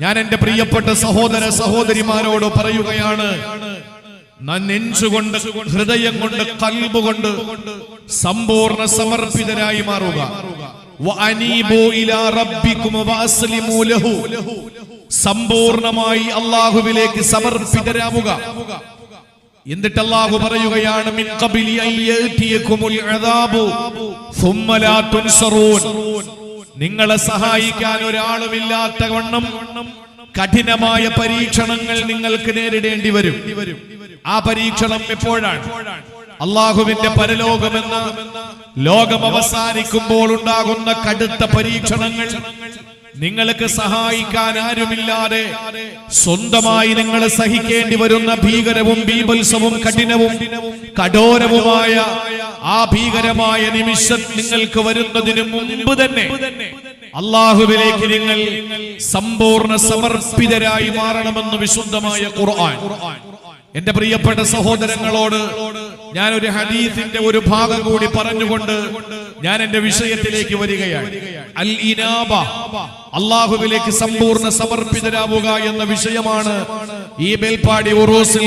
ഞാൻ എന്റെ പ്രിയപ്പെട്ട സഹോദര സഹോദരിമാരോട് പറയുകയാണ്, നെഞ്ചുകൊണ്ട്, ഹൃദയം കൊണ്ട്, കൽബ് കൊണ്ട് സമ്പൂർണ്ണ സമർപ്പിതരായി മാറുക. സമ്പൂർണമായി അല്ലാഹുവിലേക്ക് സമർപ്പിതരാവുക. എന്നിട്ട് അല്ലാഹു പറയുകയാണ്, മിൻ ഖബലി അയ്യതിയകുമുൽ അദാബു സുമ്മ ലാ തുൻസറൂൻ. നിങ്ങളെ സഹായിക്കാൻ ഒരാളുമില്ലാത്ത വണ്ണം കഠിനമായ പരീക്ഷണങ്ങൾ നിങ്ങൾക്ക് നേരിടേണ്ടി വരും. ആ പരീക്ഷണം എപ്പോഴാണ്? അള്ളാഹുവിന്റെ പരലോകമെന്ന ലോകം അവസാനിക്കുമ്പോൾ ഉണ്ടാകുന്ന കടുത്ത പരീക്ഷണങ്ങൾ. നിങ്ങൾക്ക് സഹായിക്കാൻ ആരുമില്ലാതെ സ്വന്തമായി നിങ്ങൾ സഹിക്കേണ്ടി വരുന്ന ഭീകരവും ബീഭത്സവും കഠിനവും കഠോരവുമായ ആ ഭീകരമായ നിമിഷം നിങ്ങൾക്ക് വരുന്നതിന് മുമ്പ് തന്നെ അള്ളാഹുവിലേക്ക് നിങ്ങൾ സമ്പൂർണ്ണ സമർപ്പിതരായി മാറണമെന്ന് വിശുദ്ധമായ ഖുർആൻ. എന്റെ പ്രിയപ്പെട്ട സഹോദരങ്ങളോട് ഞാൻ ഒരു ഹദീസിന്റെ ഒരു ഭാഗം കൂടി പറഞ്ഞുകൊണ്ട് ഞാൻ എന്റെ വിഷയത്തിലേക്ക് വരികയാണ്. അൽ ഇനാബ, അള്ളാഹുവിലേക്ക് സമ്പൂർണ്ണ സമർപ്പിതരാവുക എന്ന വിഷയമാണ് ഈ ബേൽപ്പാടി ഉറൂസിൽ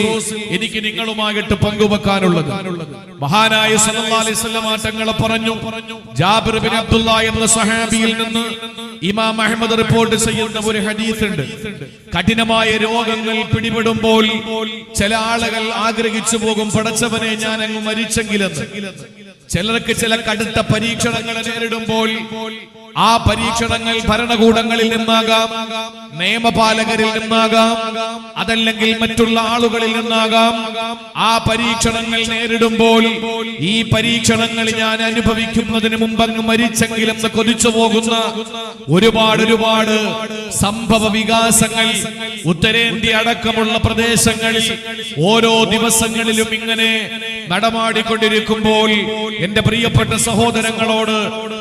എനിക്ക് നിങ്ങളുമായിട്ട് പങ്കുവെക്കാനുള്ളത്. മഹാനായ സല്ലല്ലാഹു അലൈഹി വസല്ലം തങ്ങൾ പറഞ്ഞു, ജാബിർ ബിൻ അബ്ദുല്ലാ എന്ന സ്വഹാബിയിൽ നിന്ന് ഇമാം അഹ്മദ് റിപ്പോർട്ട് ചെയ്യുന്ന ഒരു ഹദീസ് ഉണ്ട്. കഠിനമായ രോഗങ്ങൾ പിടിപെടുമ്പോൾ ചില ആളുകൾ ആഗ്രഹിച്ചു പോകും, പടച്ചവനെ ഞാൻ അങ്ങ് മരിച്ചെങ്കിലെന്ന്. ചിലർക്ക് ചില കടുത്ത പരീക്ഷണങ്ങൾ നേരിടുമ്പോൾ ആ പരീക്ഷണങ്ങൾ ഭരണകൂടങ്ങളിൽ നിന്നാകാം, നിയമപാലകരിൽ നിന്നാകാം, അതല്ലെങ്കിൽ മറ്റുള്ള ആളുകളിൽ നിന്നാകാം. ആ പരീക്ഷണങ്ങൾ നേരിടുമ്പോൾ ഈ പരീക്ഷണങ്ങൾ ഞാൻ അനുഭവിക്കുന്നതിന് മുമ്പ് അങ്ങ് മരിച്ചെങ്കിലെന്ന് കൊതിച്ചു പോകുന്ന ഒരുപാട് സംഭവ വികാസങ്ങൾ ഉത്തരേന്ത്യ അടക്കമുള്ള പ്രദേശങ്ങളിൽ ഓരോ ദിവസങ്ങളിലും ഇങ്ങനെ നടമാടിക്കൊണ്ടിരിക്കുമ്പോൾ എന്റെ പ്രിയപ്പെട്ട സഹോദരങ്ങളോട്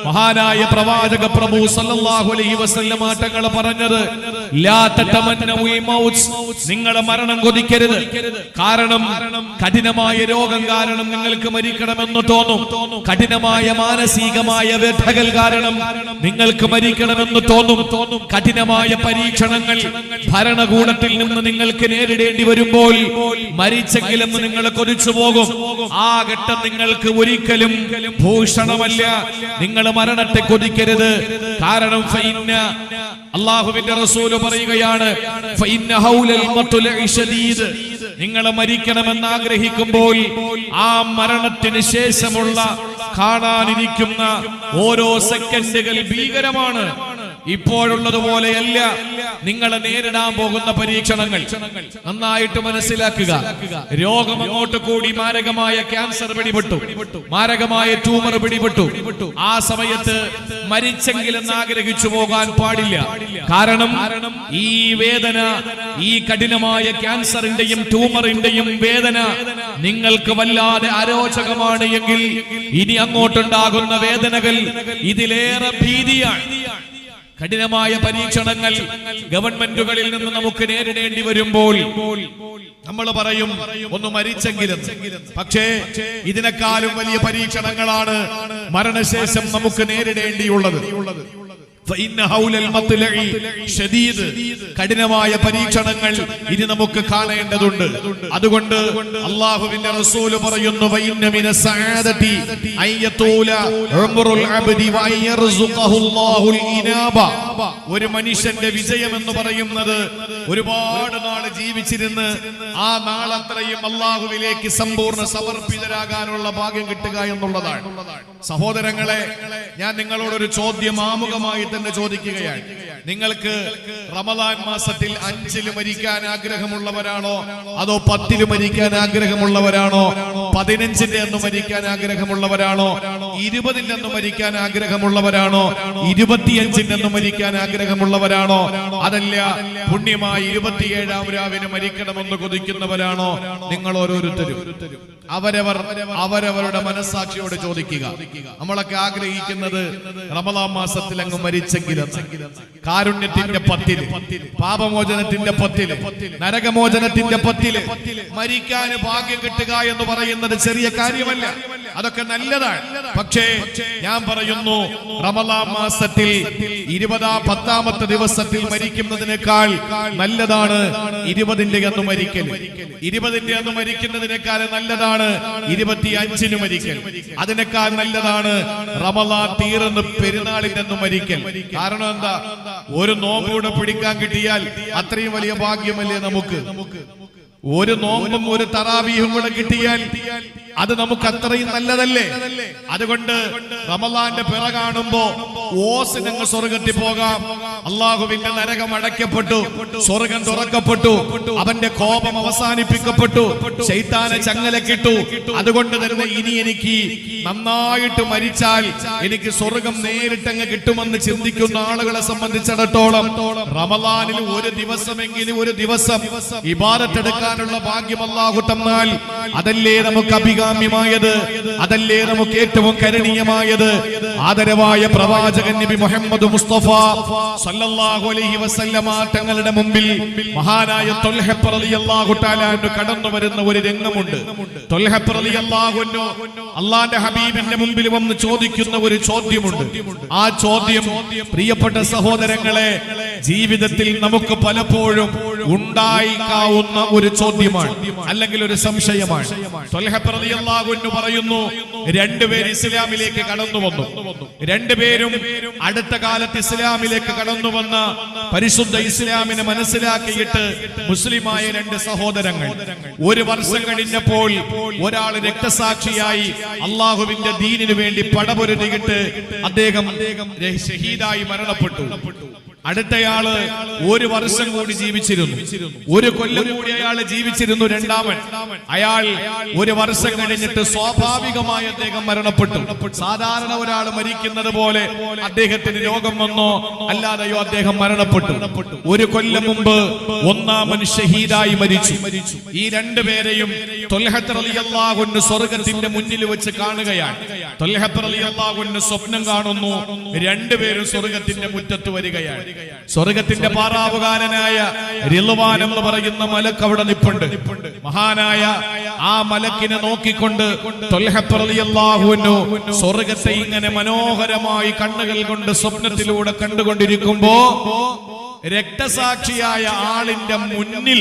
മഹാനായ പ്രവാചക പ്രഭു സല്ലല്ലാഹു അലൈഹി വസല്ലം തങ്ങൾ പറഞ്ഞത്, ലാ തതമന്നഉൽ മൗത്ത്, നിങ്ങൾ മരണം കൊതിക്കരുത്. കാരണം കഠിനമായ രോഗം കാരണം നിങ്ങൾക്ക് മരിക്കണമെന്ന് തോന്നും. കഠിനമായ മാനസികമായ വ്യഥകൾ കാരണം നിങ്ങൾക്ക് മരിക്കണമെന്ന് തോന്നും. കഠിനമായ പരീക്ഷണങ്ങൾ ഭരണകൂടത്തിൽ നിന്ന് നിങ്ങൾക്ക് നേരിടേണ്ടി വരുമ്പോൾ മരിച്ചെങ്കിലെന്ന് നിങ്ങൾ കൊതിച്ചു പോകും. ആ ഘട്ടം നിങ്ങൾക്ക് ഒരിക്കലും ഭൂഷണമല്ല. നിങ്ങൾ മരണത്തെ കൊതിക്കരുത്. കാരണം അല്ലാഹുവിന്റെ റസൂല് പറയുകയാണ്, നിങ്ങൾ മരിക്കണമെന്ന് ആഗ്രഹിക്കുമ്പോൾ ആ മരണത്തിന് ശേഷമുള്ള കാണാനിരിക്കുന്ന ഓരോ സെക്കൻഡുകൾ ഭീകരമാണ്. ഇപ്പോഴുള്ളതുപോലെയല്ല നിങ്ങളെ നേരിടാൻ പോകുന്ന പരീക്ഷണങ്ങൾ. നന്നായിട്ട് മനസ്സിലാക്കുക. രോഗം അങ്ങോട്ട് കൂടി മാരകമായ ക്യാൻസർ പിടിപെട്ടു, മാരകമായ ട്യൂമർ പിടിപെട്ടു. ആ സമയത്ത് മരിച്ചെങ്കിലെന്ന് ആഗ്രഹിച്ചു പോകാൻ പാടില്ല. കാരണം ഈ വേദന, ഈ കഠിനമായ ക്യാൻസറിന്റെയും ട്യൂമറിന്റെയും വേദന നിങ്ങൾക്ക് വല്ലാതെ അരോചകമാണ് എങ്കിൽ ഇനി അങ്ങോട്ടുണ്ടാകുന്ന വേദനകൾ ഇതിലേറെ ഭീതിയാണ്. കഠിനമായ പരീക്ഷണങ്ങൾ ഗവൺമെന്റുകളിൽ നിന്ന് നമുക്ക് നേരിടേണ്ടി വരുമ്പോൾ നമ്മൾ പറയും ഒന്ന് മരിച്ചെങ്കിലും. പക്ഷേ ഇതിനേക്കാളും വലിയ പരീക്ഷണങ്ങളാണ് മരണശേഷം നമുക്ക് നേരിടേണ്ടിയുള്ളത്. കഠിനമായ പരീക്ഷണങ്ങൾ ഇനി നമുക്ക് കാണേണ്ടതുണ്ട്. അതുകൊണ്ട് അല്ലാഹുവിന്റെ റസൂല് പറയുന്നു, ഒരു മനുഷ്യന്റെ വിജയം എന്ന് പറയുന്നത് ഒരുപാട് നാൾ ജീവിച്ചിരുന്ന് ആ നാളത്രയും അല്ലാഹുവിലേക്ക് സമ്പൂർണ്ണ സമർപ്പിതരാകാനുള്ള ഭാഗ്യം കിട്ടുക എന്നുള്ളതാണ്. സഹോദരങ്ങളെ, ഞാൻ നിങ്ങളോടൊരു ചോദ്യം ആമുഖമായി തന്നെ ചോദിക്കുകയാണ്. നിങ്ങൾക്ക് റമദാൻ മാസത്തിൽ 5 മരിക്കാൻ ആഗ്രഹമുള്ളവരാണോ, അതോ 10 മരിക്കാൻ ആഗ്രഹമുള്ളവരാണോ, 15 അന്ന് മരിക്കാൻ ആഗ്രഹമുള്ളവരാണോ, 20 അന്ന് മരിക്കാൻ ആഗ്രഹമുള്ളവരാണോ, 25 അന്ന് മരിക്കാൻ ആഗ്രഹമുള്ളവരാണോ, അതല്ല പുണ്യമായി 27-ാം രാവിന് മരിക്കണമെന്ന് കൊതിക്കുന്നവരാണോ? നിങ്ങൾ ഓരോരുത്തരും അവരവരുടെ മനസ്സാക്ഷിയോട് ചോദിക്കുക. നമ്മളൊക്കെ ആഗ്രഹിക്കുന്നത് റമദാൻ മാസത്തിൽ അങ്ങ് മരിച്ചെങ്കിലും കാരുണ്യത്തിന്റെ 10-ല്, പാപമോചനത്തിന്റെ 10-ല്, നരകമോചനത്തിന്റെ 10-ല് മരിക്കാൻ ഭാഗ്യം കിട്ടുക എന്ന് പറയുന്നത് ചെറിയ കാര്യമല്ല. അതൊക്കെ നല്ലതാണ്. പക്ഷേ ഞാൻ പറയുന്നു, റമദാൻ മാസത്തിൽ 10-ാമത്തെ ദിവസത്തിൽ മരിക്കുന്നതിനേക്കാൾ നല്ലതാണ് 20-ന്റെ അന്ന് മരിക്കൽ. 20-ന്റെ അന്ന് മരിക്കുന്നതിനേക്കാൾ നല്ലതാണ് 25-ന് മരിക്കൽ. അതിനേക്കാൾ നല്ലതാണ് റമദാൻ തീർന്ന് പെരുന്നാളിന്റെ അന്ന് മരിക്കൽ. കാരണം എന്താ? ഒരു നോമ്പൂടെ പിടിക്കാൻ കിട്ടിയാൽ അത്രയും വലിയ ഭാഗ്യമല്ലേ നമുക്ക്? ഒരു നോമ്പും ഒരു തറാവീഹും കൂടെ കിട്ടിയാൽ അത് നമുക്ക് അത്രയും നല്ലതല്ലേ? അതുകൊണ്ട് റമദാന്റെ പിറ കാണുമ്പോ ഓസിനങ്ങ് സ്വർഗത്തിൽ പോകാം. അള്ളാഹുവിന്റെ നരകം അടയ്ക്കപ്പെട്ടു, സ്വർഗം തുറക്കപ്പെട്ടു, അവന്റെ കോപം അവസാനിപ്പിക്കപ്പെട്ടു, ശൈത്താനെ ചങ്ങലക്കിട്ടു. അതുകൊണ്ട് തന്നെ ഇനി എനിക്ക് നന്നായിട്ട് മരിച്ചാൽ എനിക്ക് സ്വർഗം നേരിട്ടങ്ങ് കിട്ടുമെന്ന് ചിന്തിക്കുന്ന ആളുകളെ സംബന്ധിച്ചിടത്തോളം റമദാനിൽ ഒരു ദിവസം ഇബാദത്തെടുക്കാനുള്ള ഭാഗ്യം അല്ലാഹു തന്നാൽ അതല്ലേ നമുക്ക് അഭികാമ്യമായത്, അതല്ലേ നമുക്ക് ഏറ്റവും കരണീയമായത്. ആദരവായ പ്രവാചകൻ നബി മുഹമ്മദ് മുസ്തഫ സല്ലല്ലാഹു അലൈഹി വസല്ലമ തങ്ങളുടെ മുമ്പിൽ മഹാനായ ത്വൽഹ റളിയല്ലാഹു തആല അൻഹു കടന്നു വരുന്ന ഒരു രംഗമുണ്ട്. ത്വൽഹ റളിയല്ലാഹു അൻഹു അല്ലാഹുവിന്റെ ഹബീബിന്റെ മുമ്പിൽ വന്ന് ചോദിക്കുന്ന ഒരു ചോദ്യമുണ്ട്. ആ ചോദ്യം പ്രിയപ്പെട്ട സഹോദരങ്ങളെ, ജീവിതത്തിൽ നമുക്ക് പലപ്പോഴും ഉണ്ടായിക്കാവുന്ന ഒരു ചോദ്യമാണ്, അല്ലെങ്കിൽ ഒരു സംശയമാണ്. ത്വൽഹ റളിയല്ലാഹു അൻഹു പറയുന്നു, രണ്ടുപേർ ഇസ്ലാമിലേക്ക് കടന്നു വന്നു. രണ്ടുപേരും അടുത്ത കാലത്ത് ഇസ്ലാമിലേക്ക് കടന്നു വന്ന പരിശുദ്ധ ഇസ്ലാമിനെ മനസ്സിലാക്കിയിട്ട് മുസ്ലിമായ രണ്ട് സഹോദരങ്ങൾ. ഒരു വർഷം കഴിഞ്ഞപ്പോൾ ഒരാൾ രക്തസാക്ഷിയായി അള്ളാഹുവിന്റെ ദീനിനു വേണ്ടി പടപൊരുതിയിട്ട് അദ്ദേഹം ഷഹീദായി മരണപ്പെട്ടു. അടുത്തയാള് ഒരു വർഷം കൂടി ജീവിച്ചിരുന്നു, ഒരു കൊല്ലം കൂടി അയാൾ ജീവിച്ചിരുന്നു. രണ്ടാമൻ അയാൾ ഒരു വർഷം കഴിഞ്ഞിട്ട് സ്വാഭാവികമായി അദ്ദേഹം മരണപ്പെട്ടു. സാധാരണ ഒരാൾ മരിക്കുന്നത് പോലെ അദ്ദേഹത്തിന് രോഗം വന്നോ അല്ലാതെയോ അദ്ദേഹം മരണപ്പെട്ടു. ഒരു കൊല്ലം മുമ്പ് ഒന്നാമൻ ഷഹീദായി മരിച്ചു. ഈ രണ്ടുപേരെയും ത്വൽഹ റളിയല്ലാഹു അൻഹു സ്വർഗ്ഗത്തിന്റെ മുന്നിൽ വെച്ച് കാണുകയാണ്. ത്വൽഹ റളിയല്ലാഹു അൻഹു സ്വപ്നം കാണുന്നു, രണ്ടുപേരും സ്വർഗ്ഗത്തിന്റെ മുറ്റത്ത് വരികയാണ്. സ്വർഗത്തിന്റെ പാറാവുകാരനായ റിളവാൻ എന്ന് പറയുന്ന മലക്ക് അവിടെ നിൽപ്പുണ്ട്. മഹാനായ ആ മലക്കിനെ നോക്കിക്കൊണ്ട് ത്വൽഹ റളിയല്ലാഹു അൻഹു സ്വർഗത്തെ ഇങ്ങനെ മനോഹരമായി കണ്ണുകൾ കൊണ്ട് സ്വപ്നത്തിലൂടെ കണ്ടുകൊണ്ടിരിക്കുമ്പോ രക്തസാക്ഷിയായ ആളിന്റെ മുന്നിൽ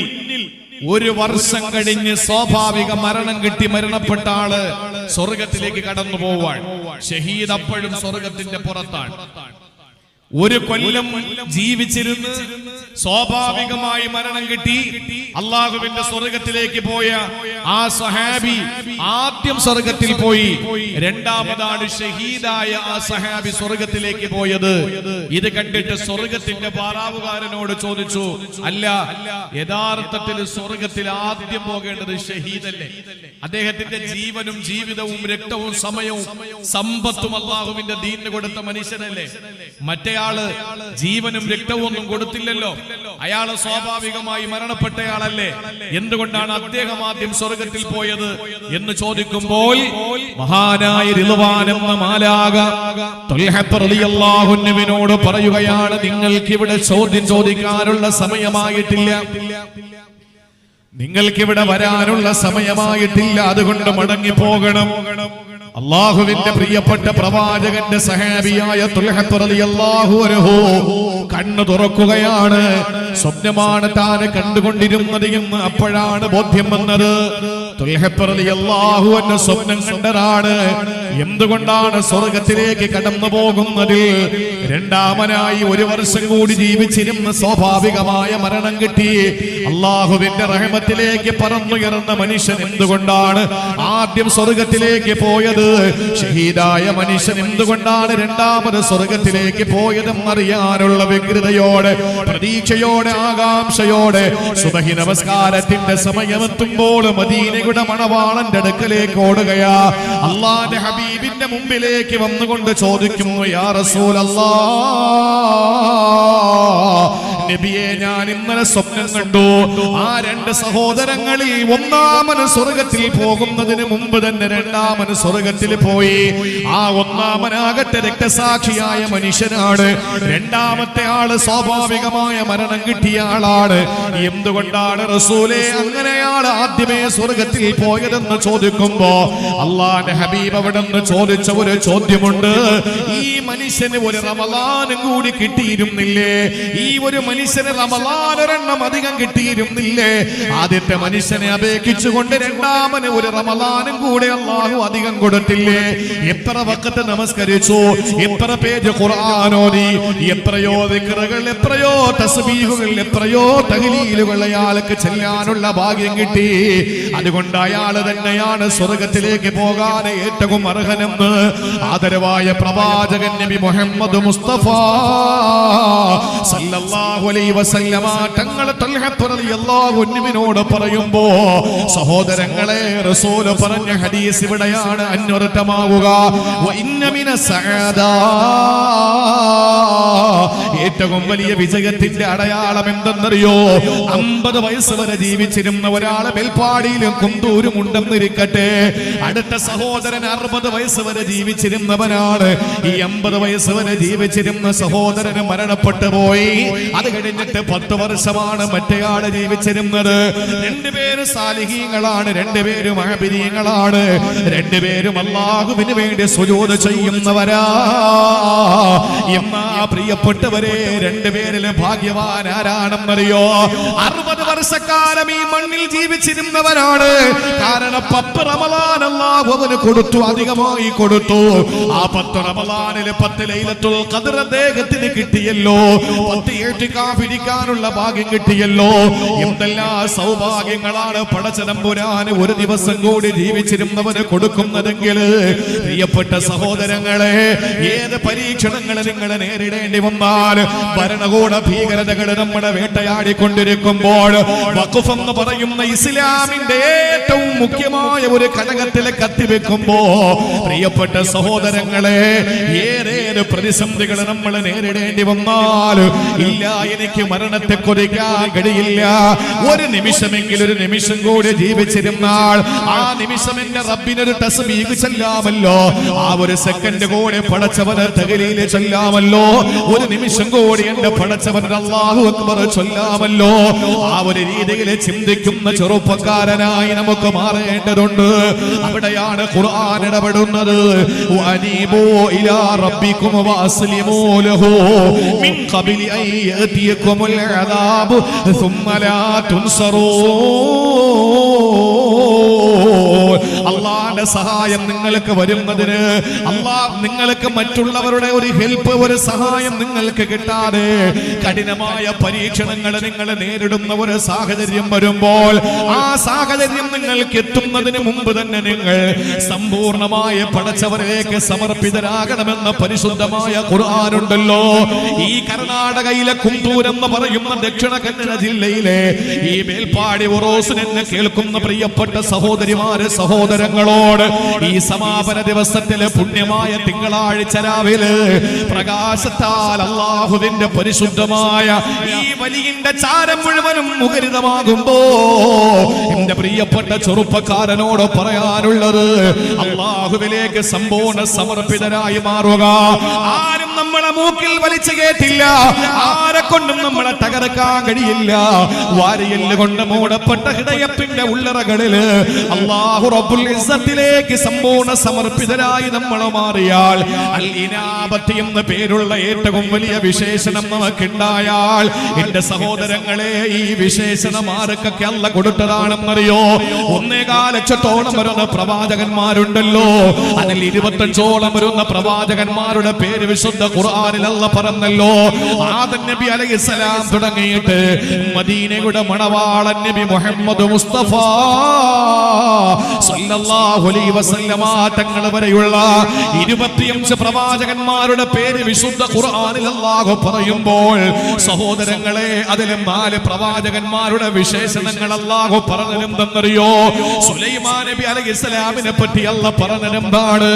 ഒരു വർഷം കഴിഞ്ഞ് സ്വാഭാവിക മരണം കിട്ടി മരണപ്പെട്ട ആള് സ്വർഗത്തിലേക്ക് കടന്നു പോവാൻ. ഷഹീദ് അപ്പോഴും സ്വർഗത്തിന്റെ പുറത്താണ്. ഒരു കൊല്ലം ജീവിച്ചിരുന്ന് സ്വാഭാവികമായി മരണം കിട്ടി അള്ളാഹുവിന്റെ സ്വർഗത്തിലേക്ക് പോയ ആ സഹാബി ആദ്യം സ്വർഗത്തിൽ പോയി. രണ്ടാമതാണ് ഷഹീദായ ആ സഹാബി സ്വർഗത്തിലേക്ക് പോയത്. ഇത് കണ്ടിട്ട് സ്വർഗത്തിന്റെ പാറാവുകാരനോട് ചോദിച്ചു, അല്ല, യഥാർത്ഥത്തിൽ സ്വർഗത്തിൽ ആദ്യം പോകേണ്ടത് ഷഹീദല്ലേ? അദ്ദേഹത്തിന്റെ ജീവനും ജീവിതവും രക്തവും സമയവും സമ്പത്തും അള്ളാഹുവിന്റെ ദീനിന് കൊടുത്ത മനുഷ്യനല്ലേ? മറ്റേയാള് ജീവനും രക്തവും ഒന്നും കൊടുത്തില്ലല്ലോ, അയാള് സ്വാഭാവികമായി മരണപ്പെട്ടയാളല്ലേ? എന്തുകൊണ്ടാണ് അദ്ദേഹം ആദ്യം സ്വർഗത്തിൽ പോയത് എന്ന് ചോദിക്കുമ്പോൾ മഹാനായ റിളവാൻ എന്ന മാലാഖ ത്വൽഹ റളിയല്ലാഹു അൻഹുവിനോട് പറയുകയാണ്, നിങ്ങൾക്കിവിടെ ചോദ്യം ചോദിക്കാനുള്ള സമയമായിട്ടില്ല, നിങ്ങൾക്കിവിടെ വരാനുള്ള സമയമായിട്ടില്ല, അതുകൊണ്ട് മടങ്ങി പോകണം. അള്ളാഹുവിന്റെ പ്രിയപ്പെട്ട പ്രവാചകന്റെ സഹാബിയായ ത്വൽഹ റളിയല്ലാഹു അൻഹു കണ്ണു തുറക്കുകയാണ്. സ്വപ്നമാണ് താൻ കണ്ടുകൊണ്ടിരുന്നത് എന്ന് അപ്പോഴാണ് ബോധ്യം വന്നത്. ത്വൽഹ റളിയല്ലാഹു അൻഹു സ്വപ്നം കണ്ടതാണ്. എന്തുകൊണ്ടാണ് സ്വർഗത്തിലേക്ക് കടന്നു പോകുന്നത്? രണ്ടാമനായി ഒരു വർഷം കൂടി ജീവിച്ചിരുന്ന സ്വാഭാവികമായ മരണം കിട്ടി അള്ളാഹുവിന്റെ റഹ്മത്തിലേക്ക് പറന്നുയർന്ന മനുഷ്യൻ എന്തുകൊണ്ടാണ് ആദ്യം സ്വർഗത്തിലേക്ക് പോയത്? ഷഹീദായ മനുഷ്യൻ എന്തുകൊണ്ടാണ് രണ്ടാമത് സ്വർഗത്തിലേക്ക് പോയതെന്നറിയാനുള്ള വ്യഗ്രതയോടെ, പ്രതീക്ഷയോടെ, ആകാംക്ഷയോടെ സുബഹി നമസ്കാരത്തിന്റെ സമയമെത്തുമ്പോൾ മദീനയുടെ മണവാളന്റെ അടുക്കലേക്ക് ഓടുകയാ. അല്ലാഹുവിന്റെ ഹബീബിന്റെ മുമ്പിലേക്ക് വന്നുകൊണ്ട് ചോദിക്കുന്നു, യാ റസൂലല്ലാഹ്, നബിയെ ഞാൻ ഇന്നലെ സ്വപ്നം കണ്ടു. ആ രണ്ട് സഹോദരങ്ങളിൽ ഒന്നാമൻ സ്വർഗത്തിൽ പോകുന്നതിന് മുമ്പ് തന്നെ രണ്ടാമൻ സ്വർഗത്തിൽ പോയി. ആ ഒന്നാമനാകട്ടെ രക്തസാക്ഷിയായ മനുഷ്യനാണ്. രണ്ടാമത്തെ ആള് സ്വാഭാവികമായ മരണം കിട്ടിയ ആളാണ്. എന്തുകൊണ്ടാണ് റസൂലേ അങ്ങനെയാണ് ആദ്യമേ സ്വർഗത്തിൽ പോയതെന്ന് ചോദിക്കുമ്പോ അള്ളാന്റെ ഹബീബ് അവിടെ നിന്ന് ചോദിച്ച ഒരു ചോദ്യമുണ്ട്. ഈ മനുഷ്യന് ഒരു റമളാനും കൂടി കിട്ടിയിരുന്നില്ലേ? ഈ ഒരു മനുഷ്യന് റമളാൻ ഒരെണ്ണം അധികം കിട്ടിയിരുന്നില്ലേ? ആദ്യത്തെ മനുഷ്യനെ അപേക്ഷിച്ചുകൊണ്ട് രണ്ടാമന് ഒരു റമളാനും കൂടെ അല്ലാഹു അധികം കൊടുത്തില്ലേ? എത്ര വഖത്ത് നമസ്കരിച്ചു, എത്ര പേജ് ഖുർആൻ ഓതി, എത്രയോ ദിക്റുകൾ, എത്രയോ തസ്ബീഹുകൾ, എത്രയോ തഹ്ലീലുകൾ അയാൾക്ക് ചെല്ലാനുള്ള ഭാഗ്യം കിട്ടി. അതുകൊണ്ട് അയാൾ തന്നെയാണ് സ്വർഗത്തിലേക്ക് പോകാൻ ഏറ്റവും അർഹനെന്ന് ആദരവായ പ്രവാചകൻ നബി മുഹമ്മദ് മുസ്തഫ സല്ലല്ലാഹു അലൈഹി വസല്ലമ തങ്ങൾ തൽഹത്ത് റളിയല്ലാഹു അൻഹുവിനോട് പറയുമ്പോ സഹോദരങ്ങളെ റസൂൽ പറഞ്ഞ ഹദീസ് ഇവിടെയാണ് അന്വർത്ഥമാവുക. വ ഇന്ന മിന സഅദാ, ഏറ്റവും വലിയ വിജയത്തിന്റെ അടയാളം എന്തെന്നറിയോ? 50 വയസ്സ് വരെ ജീവിച്ചിരുന്ന ഒരാളെ മേൽപ്പാടിയിലും കുന്തൂരും ഉണ്ടെന്നിരിക്കട്ടെ, അടുത്ത സഹോദരൻ 60 വയസ്സ് വരെ ജീവിച്ചിരുന്നവനാണ്. ഈ 50 വയസ്സ് വരെ ജീവിച്ചിരുന്ന സഹോദരന് മരണപ്പെട്ടു പോയി. അത് കഴിഞ്ഞിട്ട് 10 വർഷമാണ് മറ്റേയാള് ജീവിച്ചിരുന്നത്. രണ്ടുപേരും സാലിഹീങ്ങളാണ്, രണ്ടുപേരും ആബിദീങ്ങളാണ്, രണ്ടുപേരും അല്ലാഹുവിന് വേണ്ടി സുജൂദ് ചെയ്യുന്നവരാ. എന്നാ പ്രിയപ്പെട്ടവരെ, രണ്ടുപേരിലെ ഭാഗ്യവാൻ ആരാണെന്നറിയോ? 60 വർഷക്കാലം ഈ മണ്ണിൽ ജീവിച്ചിരുന്നവരാണ്. കാരണം 10 റമളാൻ അല്ലാഹു അവന് കൊടുത്തു, അധികമായി കൊടുത്തു. ആ 10 റമളാനിൽ 10 ലൈലത്തുൽ ഖദ്ർ അദ്ദേഹത്തിന് കിട്ടിയല്ലോ. 10 ഇഅ്തികാഫ് ഇരിക്കാനുള്ള ഭാഗ്യം കിട്ടിയല്ലോ. എന്തെല്ലാം സൗഭാഗ്യങ്ങളാണ് പടച്ചതമ്പുരാൻ ഒരു ദിവസം കൂടി ജീവിച്ചിരുന്നവന് കൊടുക്കുന്നതെങ്കിൽ. പ്രിയപ്പെട്ട സഹോദരങ്ങളെ, ഏത് പരീക്ഷണങ്ങൾ നിങ്ങൾ നേരിടേണ്ടി വന്നാൽ, ഭരണകൂട ഭീകരതകൾ നമ്മളെ വേട്ടയാടിക്കൊണ്ടിരിക്കുമ്പോൾ, വഖഫ് എന്ന് പറയുന്ന ഇസ്ലാമിന്റെ ഏറ്റവും മുഖ്യമായ ഒരു ഘടകത്തിലെ കത്തിവെക്കുമ്പോ, പ്രിയപ്പെട്ട സഹോദരങ്ങളെ, ഏതേത് പ്രതിസന്ധികൾ നമ്മൾ നേരിടേണ്ടി വന്നാൽ, ഇല്ല എനിക്ക് മരണത്തെ കൊതിക്കാൻ കഴിയില്ല, ഒരു നിമിഷമെങ്കിലും ഒരു നിമിഷം കൂടി ജീവിച്ചിരുന്നാൽ ആ നിമിഷം എന്റെ റബ്ബിനൊരു തസ്ബീഹ് ചൊല്ലാമല്ലോ, ആ ഒരു സെക്കൻഡ് കൂടെ പടച്ചവനെ തഹ്ലീല് ചൊല്ലാമല്ലോ, ഒരു നിമിഷം കൂടി എന്റെ പടച്ചവൻ അല്ലാഹു അക്ബർ ചൊല്ലാമല്ലോ. ആ ഒരു രീതിയിൽ ചിന്തിക്കുന്ന ചെറുപ്പക്കാരനായി നമുക്ക് മാറേണ്ടതുണ്ട്. അവിടെയാണ് ഖുർആൻ ഇടപെടുന്നത്. വഅനീബൂ ഇലാ റബ്ബികും വഅസ്ലിമൂ ലഹു മിൻ ഖബ്ലി അൻ യഅതിയകുമുൽ അദാബു സുമ്മ ലാ തുൻസറൂൻ. അല്ലാഹുവിന്റെ സഹായം നിങ്ങൾക്ക് വരുന്നതിന്, അല്ലാഹു നിങ്ങൾക്ക് മറ്റുള്ളവരുടെ ഒരു ഹെൽപ്പ്, ഒരു സഹായം നിങ്ങൾക്ക് കിട്ടാതെ കഠിനമായ പരീക്ഷണങ്ങൾ നിങ്ങൾ നേരിടുന്ന ഒരു സാഹചര്യം വരുമ്പോൾ, ആ സാഹചര്യം നിങ്ങൾക്ക് എത്തുന്നതിന് മുമ്പ് തന്നെ നിങ്ങൾ സമ്പൂർണമായ പടച്ചവരിലേക്ക് സമർപ്പിതരാകണമെന്ന പരിശുദ്ധമായ ഖുർആനുണ്ടല്ലോ. ഈ കർണാടകയിലെ കുന്തൂർ എന്ന് പറയുന്ന ദക്ഷിണ കന്നഡ ജില്ലയിലെ ഈ മേൽപ്പാടി ഉറൂസിനെ കേൾക്കുന്ന പ്രിയപ്പെട്ട സഹോദരിമാരെ, സഹോദരങ്ങളോട് ഈ സമാപന ദിവസത്തിലെ പുണ്യമായ തിങ്കളാഴ്ച രാവിലെ പ്രകാശത്താൽ അല്ലാഹുവിന്റെ പരിശുദ്ധമായ ഈ വലിയുടെ ചാരം മുഴുവനും മുഖരിതമാകുമ്പോ എന്റെ പ്രിയപ്പെട്ട ചെറുപ്പക്കാരനോട് പറയാനുള്ളത്, അല്ലാഹുവിലേക്ക് സമ്പൂർണ്ണ സമർപ്പിതരായി മാറുക. ആരും നമ്മളെ മൂക്കിൽ വലിച്ചു കേട്ടില്ല, ആരെ കൊണ്ടും നമ്മളെ തകർക്കാൻ കഴിയില്ല. വാരിയല് കൊണ്ട് മൂടപ്പെട്ട ഹൃദയത്തിന്റെ ഉള്ളറകളില് അല്ലാഹു റബ്ബുൽ ഇസ്സത്തിലേക്ക് സമ്പൂർണ്ണ സമർപ്പിതരായി നമ്മൾ മാറിയാൽ, അൽ ഇനാബത്ത് എന്ന പേരുള്ള ഏറ്റവും വലിയ വിശേഷണം നമുക്കുണ്ടായാൽ, എന്റെ സഹോദരങ്ങളെ, ഈ വിശേഷണം ആർക്കൊക്കെ അല്ലാഹു കൊടുത്തതാണെന്നറിയോ? 1.25 ലക്ഷത്തോളം വരുന്ന പ്രവാചകന്മാരുണ്ടല്ലോ. അതിൽ 25ഓളം വരുന്ന പ്രവാചകന്മാരുടെ പേര് വിശുദ്ധ ഖുർആനിൽ അല്ലാഹു പറഞ്ഞല്ലോ. ആദം നബി അലൈഹിസ്സലാം തുടങ്ങിയിട്ട് മദീനയുടെ മണവാളൻ നബി മുഹമ്മദ് മുസ്തഫ സല്ലല്ലാഹു അലൈഹി വസല്ലമ തങ്ങൾ വരെയുള്ള 25 പ്രവാചകന്മാരുടെ പേര് വിശുദ്ധ ഖുർആനിൽ അല്ലാഹു പറയുമ്പോൾ, സഹോദരങ്ങളെ, അതിൽ 4 പ്രവാചകന്മാരുടെ വിശേഷണങ്ങൾ അല്ലാഹു പറഞ്ഞതെന്തെന്നറിയോ? സുലൈമാൻ നബി അലൈഹിസ്സലാമിനെ പറ്റി അല്ലാഹു പറഞ്ഞതെന്താണ്?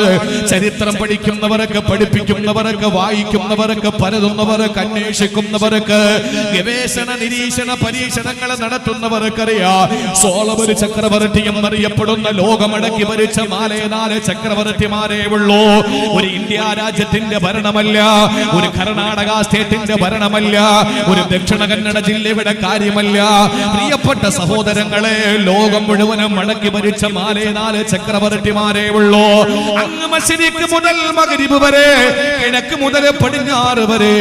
ചരിത്രം പഠിക്കുന്നവർക്ക്, പഠിപ്പിക്കുന്നവർക്ക്, വായിക്കുന്നവർക്ക്, പരതുന്നവർക്ക്, അന്വേഷിക്കുന്നവർക്ക്, ഗവേഷണ നിരീക്ഷണ പരീക്ഷണങ്ങൾ നടത്തുന്നവർക്കറിയാം, സോളമൻ ചക്രവർത്തി എന്നറിയപ്പെടുന്ന ലോകമടക്കി ഭരിച്ച 4 ചക്രവർത്തിമാരേ ഉള്ളൂ. ഒരു ഇന്ത്യ രാജ്യത്തിന്റെ ഭരണമല്ല, ഒരു കർണാടക സ്റ്റേറ്റിന്റെ ഭരണമല്ല, ഒരു ദക്ഷിണ കന്നഡ ജില്ലയുടെ കാര്യമല്ല. പ്രിയപ്പെട്ട സഹോദരങ്ങളെ, ലോകം മുഴുവനും മടക്കി ഭരിച്ച 4 ചക്രവർത്തിമാരേ ഉള്ളൂ. അങ്ങ് മശ്രിഖ് മുതൽ മഗ്രിബ് വരെ, കിഴക്ക് മുതൽ പടിഞ്ഞാറ് വരെ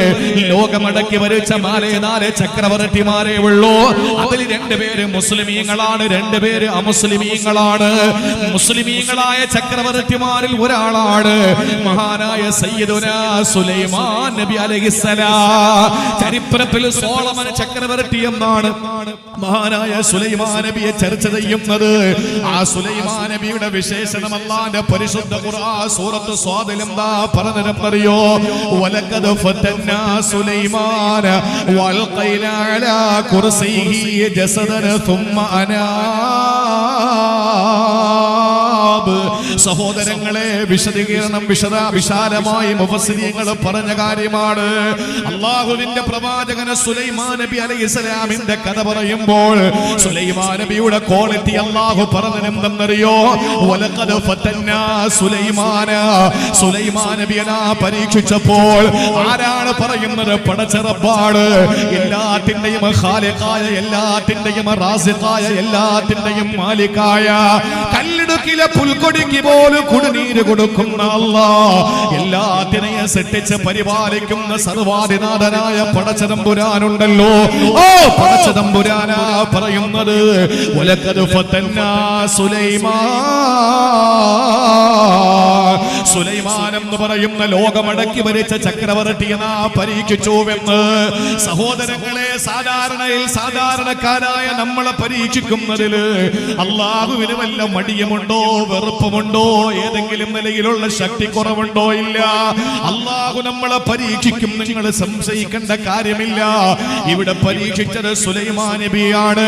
ലോകമടക്കി ഭരിച്ച 4 ചക്രവർത്തിമാരേ ഉള്ളൂ. അതിൽ 2 പേര് മുസ്ലിമീങ്ങളാണ്, 2 പേര് അമുസ്ലിമീങ്ങളാണ്. മുസ്ലിമീങ്ങളായ ചക്രവർത്തിമാരിൽ ഒരാളാണ് മഹാനായ സയ്യിദുനാ സുലൈമാൻ നബി അലൈഹിസ്സലാം. ചരിത്രത്തിൽ സോളമൻ ചക്രവർത്തി എന്നാണ് മഹാനായ സുലൈമാൻ നബിയെ ചർച്ച ചെയ്യുന്നത്. ആ സുലൈമാൻ നബിയുടെ വിശേഷണം അല്ലാഹുവിന്റെ പരിശുദ്ധ ഖുർആൻ സൂറത്ത് സ്വാദിൽ എന്താ പറഞ്ഞതെന്നറിയോ? വലഖദ് ഫതന്നാ സുലൈമാന വൽഖൈനാ അലാ കുർസിഹി ജസദൻ സുമ്മ അനാബ്. സഹോദരങ്ങളെ, വിശദീകരണം വിശാലമായി മുഫസ്സിരീങ്ങൾ പറഞ്ഞ കാര്യമാണ്. അല്ലാഹുവിന്റെ പ്രവാചകൻ സുലൈമാൻ നബി അലൈഹിസ്സലാമിന്റെ കഥ പറയുമ്പോൾ സുലൈമാൻ നബിയുടെ ക്വാളിറ്റി അല്ലാഹു പറഞ്ഞതെന്തെന്നറിയോ? വലഖദ് ഫതന്നാ സുലൈമാന. സുലൈമാൻ നബിയെ പരീക്ഷിച്ചപ്പോൾ ആരാണ് പറയുന്നത്? പടച്ച റബ്ബാണ്. എല്ലാത്തിന്റെയും ഖാലിഖായ, എല്ലാത്തിന്റെയും റാസിഖായ, എല്ലാത്തിന്റെയും മാലിക്കായ, കല്ലിടുക്കിലെ പുൽക്കൊടിക്ക് പോലും കുടിനീര് കൊടുക്കുന്ന അല്ലാഹ്, എല്ലാത്തിനെയും സൃഷ്ടിച്ച് പരിപാലിക്കുന്ന സർവാധിനാഥനായ പടച്ചതമ്പുരാനുണ്ടല്ലോ. ഓ പടച്ചതമ്പുരാനാ പറയുന്നത്, വലഖദ് ഫതന്നാ സുലൈമാൻ. സുലൈമാൻ എന്ന് പറയുന്ന ലോകമടക്കി ഭരിച്ച ചക്രവർത്തിയെ പരീക്ഷിച്ചുവെന്ന്. സഹോദരങ്ങളെ, സാധാരണക്കാരായ നമ്മളെ പരീക്ഷിക്കുന്നതിൽ അല്ലാഹുവിന് വല്ല മടിയുമുണ്ടോ, വെറുപ്പുമുണ്ടോ, ഏതെങ്കിലും നിലയിലുള്ള ശക്തി കുറവുണ്ടോ? ഇല്ല. അല്ലാഹു നമ്മളെ പരീക്ഷിക്കും, നിങ്ങൾ സംശയിക്കേണ്ട കാര്യമില്ല. ഇവിടെ പരീക്ഷിച്ചത് സുലൈമാൻ നബിയാണ്.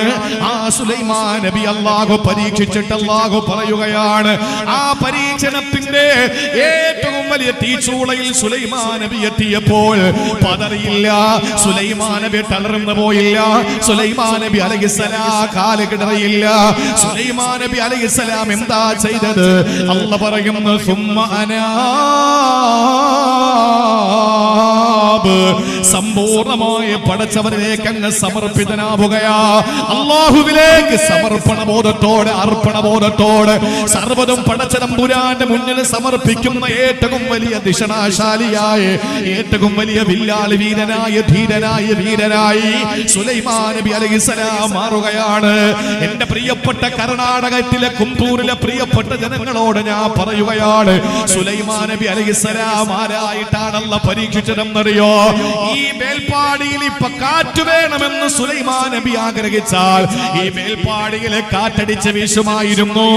ആ സുലൈമാൻ നബി അല്ലാഹു പരീക്ഷിച്ചിട്ട് അല്ലാഹു പറയുകയാണ്, ആ പരീക്ഷണത്തിന്റെ ഏറ്റവും വലിയ തീച്ചൂളയിൽ സുലൈമാൻ നബി എത്തിയപ്പോൾ പതറിയില്ല, സുലൈമാൻ നബി തളർന്നു പോയില്ല, സുലൈമാൻ നബി അലൈഹിസ്സലാം കാല് കിടറിയില്ല. സുലൈമാൻ നബി അലൈഹിസ്സലാം എന്താ ചെയ്തത്? അല്ലാഹു പറയുന്നു, സുമ്മ അനാബ്. സമ്പൂർണമായ പടച്ചവരിലേക്ക് അങ്ങ് സമർപ്പിതനാവുകയാ. അല്ലാഹുവിലേക്ക് സമർപ്പണ ബോധത്തോടെ, അർപ്പണ ബോധത്തോടെ സർവ്വതും പടച്ചതമ്പുരാന്റെ മുന്നിൽ സമർപ്പിക്കുന്ന ഏറ്റവും വലിയ ദിഷണാശാലിയായ, ഏറ്റവും വലിയ വില്ലാളി വീരനായ, വീരനായി സുലൈമാൻ നബി അലൈഹിസ്സലാം മാറുകയാണ്. എന്റെ പ്രിയപ്പെട്ട കർണാടകത്തിലെ കുംപൂരിലെ പ്രിയപ്പെട്ട ജനങ്ങളോട് ഞാൻ പറയുകയാണ്, സുലൈമാൻ നബി അലൈഹിസ്സലാം ആരായിട്ടാണ് അല്ലാഹു പരീക്ഷിച്ചതെന്നറിയോ? ഈ മേൽപ്പാടിയിൽ ഇപ്പൊ കാറ്റ് വേണമെന്ന് സുലൈമാൻ നബി ആഗ്രഹിച്ചാൽ ഈ മേൽപ്പാടിയിലെ കാറ്റടിച്ച് വീശുമായിരുന്നു.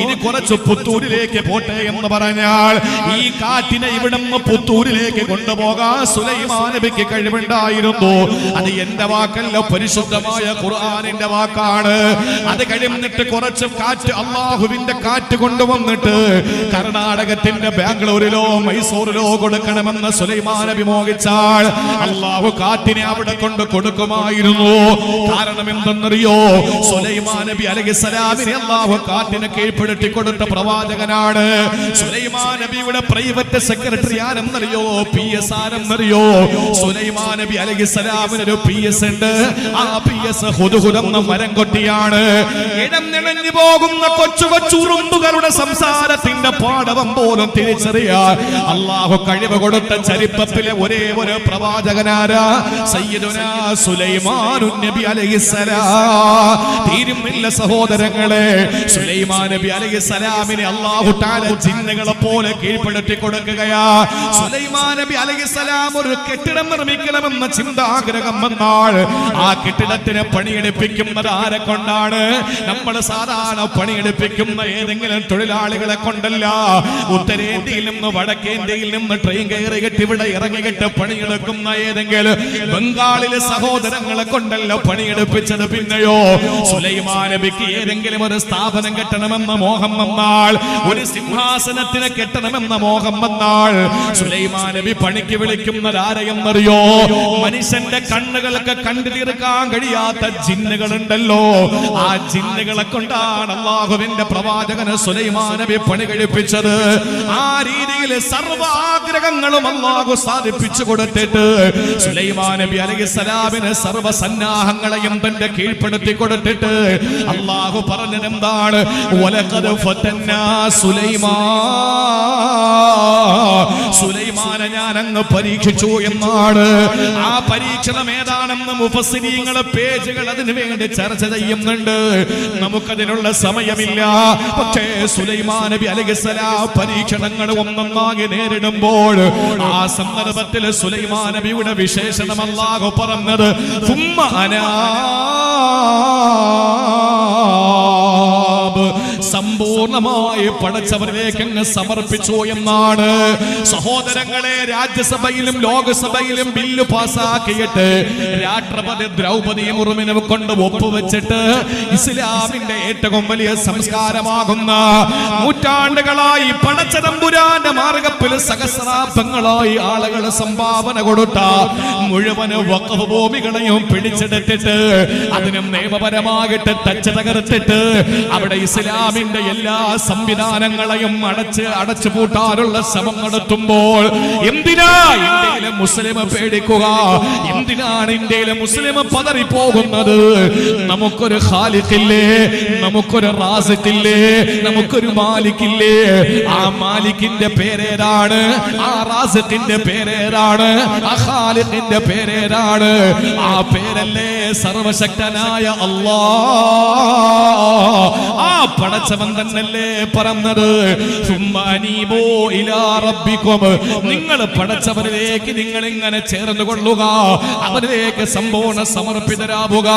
ഇനി കുറച്ച് പുത്തൂരിലേക്ക് പോട്ടെ എന്ന് പറഞ്ഞാൽ ഈ കാറ്റിനെ ഇവിടുന്ന് പുത്തൂരിലേക്ക് കൊണ്ടുപോകാൻ സുലൈമാൻ നബിക്ക് കഴിവുണ്ടായിരുന്നു. അത് എന്റെ വാക്കല്ല, പരിശുദ്ധമായ ഖുർആനിന്റെ വാക്കാണ്. അത് കഴിഞ്ഞിട്ട് കുറച്ച് കാറ്റ്, അല്ലാഹുവിന്റെ കാറ്റ് കൊണ്ടുവന്നിട്ട് കർണാടകത്തിന്റെ ബാംഗ്ലൂരിലോ മൈസൂരിലോ കൊടുക്കണമെന്ന് സുലൈമാൻ നബി മോഹിച്ചാൽ അല്ലാഹു കാറ്റിനെ അവിടെ കൊണ്ട് കൊടുക്കുമായിരുന്നു. കാരണം എന്തെന്നറിയോ? സുലൈമാൻ നബി അലൈഹിസ്സലാമിനെ അല്ലാഹു കാറ്റിനെ കീഴ്പ്പെടുത്തി കൊടുത്ത പ്രവാചകനാണ്. സുലൈമാൻ നബിയുടെ പ്രൈവറ്റ് സെക്രട്ടറി ആരെന്നറിയോ? PS ആരെന്നറിയോ? സുലൈമാൻ നബി അലൈഹിസ്സലാമിന് ഒരു PS ഉണ്ട്. ആ PS ഹുദ്ഹുദ് എന്ന മരം കൊട്ടിയാണ്. ഇടം നിഴഞ്ഞു പോകുന്ന കൊച്ചു കൊച്ചുറുമ്പുകളുടെ സംസാരത്തിന്റെ പാടവം പോലും തിരിച്ചറിയാൻ അല്ലാഹു കഴിവ് കൊടുത്ത ചരിത്രത്തിലെ ഒരേ ഒരു പ്രവാചകനാരാ? സയ്യിദുനാ സുലൈമാൻ നബി അലൈഹിസ്സലാം. തീരുന്നില്ല സഹോദരങ്ങളെ, സുലൈമാൻ നബി അലൈഹിസ്സലാമിനെ അല്ലാഹു തആല ജിന്നുകളെ പോലെ കീഴ്പ്പെടുത്തി കൊടുക്കുകയാ. സുലൈമാൻ നബി അലൈഹിസ്സലാം ഒരു കെട്ടിടം നിർമ്മിക്കണമെന്ന ചിന്ത, ആഗ്രഹം വന്നാൽ ആ കെട്ടിടത്തിന് പണിയെടുപ്പിക്കുന്നത് ആരെ കൊണ്ടാണ്? നമ്മൾ സാധാരണ പണിയെടുപ്പിക്കുന്ന ഏതെങ്കിലും തൊഴിലാളികളെ കൊണ്ടല്ല. ഉത്തരേന്ത്യയിൽ നിന്ന് വടക്കേന്ത്യയിൽ നിന്ന് ട്രെയിൻ കയറി കെട്ടി ഇവിടെ ഇറങ്ങിയിട്ട് പണി പണിയെടുക്കുന്ന ഏതെങ്കിലും ബംഗാളിലെ സഹോദരങ്ങളെ കൊണ്ടല്ല പണിയെടുപ്പിച്ചത്. പിന്നെയോ സുലൈമാൻ നബിക്ക് ഏതെങ്കിലും ഒരു സ്ഥാപനം കെട്ടണമെന്ന മോഹം വന്നാൽ, ഒരു സിംഹാസനത്തിനെ കെട്ടണമെന്ന മോഹം വന്നാൽ സുലൈമാൻ നബി പണിക്ക് വിളിക്കുന്നത് ആരെയെന്നറിയോ? മനുഷ്യന്റെ കണ്ണുകൾക്ക് കണ്ടു തീർക്കാൻ കഴിയാത്ത ജിന്നുകളുണ്ടല്ലോ, ആ ജിന്നുകളെ കൊണ്ടാണ് അല്ലാഹുവിന്റെ പ്രവാചകന് സുലൈമാൻ നബി പണി കഴിപ്പിച്ചത്. ആ രീതിയിൽ സർവ്വാഗ്രഹങ്ങളും അല്ലാഹു സാധിപ്പിച്ചു കൊടുത്തിട്ട് സുലൈമാൻ നബി അലൈഹിസ്സലാമിന് സർവ്വ സന്നാഹങ്ങളെയും തന്റെ കീഴ്പ്പെടുത്തി കൊടുത്തിട്ട് അല്ലാഹു പറഞ്ഞത് എന്താണ്? വലഖദ് ഫതന്നാ സുലൈമാനെ ഞാൻ അങ്ങ് പരീക്ഷിച്ചു എന്നാണ്. ആ പരീക്ഷണം ഏതാണെന്ന് മുഫസ്സിരീങ്ങൾ പേജുകൾ അതിനു വേണ്ടി ചർച്ച ചെയ്യുന്നുണ്ട്. നമുക്കതിനുള്ള സമയമില്ല. പക്ഷേ സുലൈമാൻ നബി അലൈഹിസ്സലാം പരീക്ഷണങ്ങൾ ഒന്നൊന്നാകെ നേരിടുമ്പോൾ ആ സന്ദർഭത്തിൽ സുലൈമാൻ നബിയുടെ വിശേഷണം അല്ലാഹു പറഞ്ഞത് സുമ്മ സമ്പൂർണമായി പടച്ചവരിലേക്ക് അങ്ങ് സമർപ്പിച്ചു എന്നാണ്. സഹോദരങ്ങളെ, രാജ്യസഭയിലും ലോകസഭയിലും ബില്ല് പാസാക്കിയിട്ട് രാഷ്ട്രപതി ദ്രൗപദി മുർമുവിനെ കൊണ്ട് ഒപ്പുവെച്ചിട്ട് ഇസ്ലാമിന്റെ ഏറ്റവും വലിയ സംസ്കാരമാകുന്ന നൂറ്റാണ്ടുകളായി പടച്ചതമ്പുരാന്റെ മാർഗത്തിൽ സഹസ്രാബ്ദങ്ങളായി ആളുകൾ സംഭാവന കൊടുത്ത മുഴുവൻ വഖഫ് ഭൂമികളെയും പിടിച്ചെടുത്തിട്ട് അതിനും നിയമപരമായിട്ട് തച്ച് തകർത്തിട്ട് അവിടെ ഇസ്ലാമിന്റെ എല്ലാ സംവിധാനങ്ങളെയും അടച്ചു പൂട്ടാനുള്ള ശ്രമം നടത്തുമ്പോൾ എന്തിനാ ഇന്ത്യയിലെ മുസ്ലിം പേടിക്കുക? എന്തിനാണ് ഇന്ത്യയിലെ മുസ്ലിം പതറിപ്പോകുന്നത്? നമുക്കൊരു ഖാലിഖില്ലേ, നമുക്കൊരു റാസിഖില്ലേ, നമുക്കൊരു മാലിക്കില്ലേ? ആ മാലിക്കിന്റെ പേരേതാണ്? ആ റാസിഖിന്റെ പേരേതാണ്? ആ ഖാലിഖിന്റെ പേരേതാണ്? ആ പേരല്ലേ സർവശക്തനായ അല്ലാഹ്. ആ പടച്ചവൻ തന്നല്ലേ പറഞ്ഞത് നിങ്ങൾ പടച്ചവരിലേക്ക് നിങ്ങൾ ഇങ്ങനെ ചേർന്ന് കൊള്ളുക, അവരിലേക്ക് സമ്പൂർണ്ണ സമർപ്പിതരാവുക.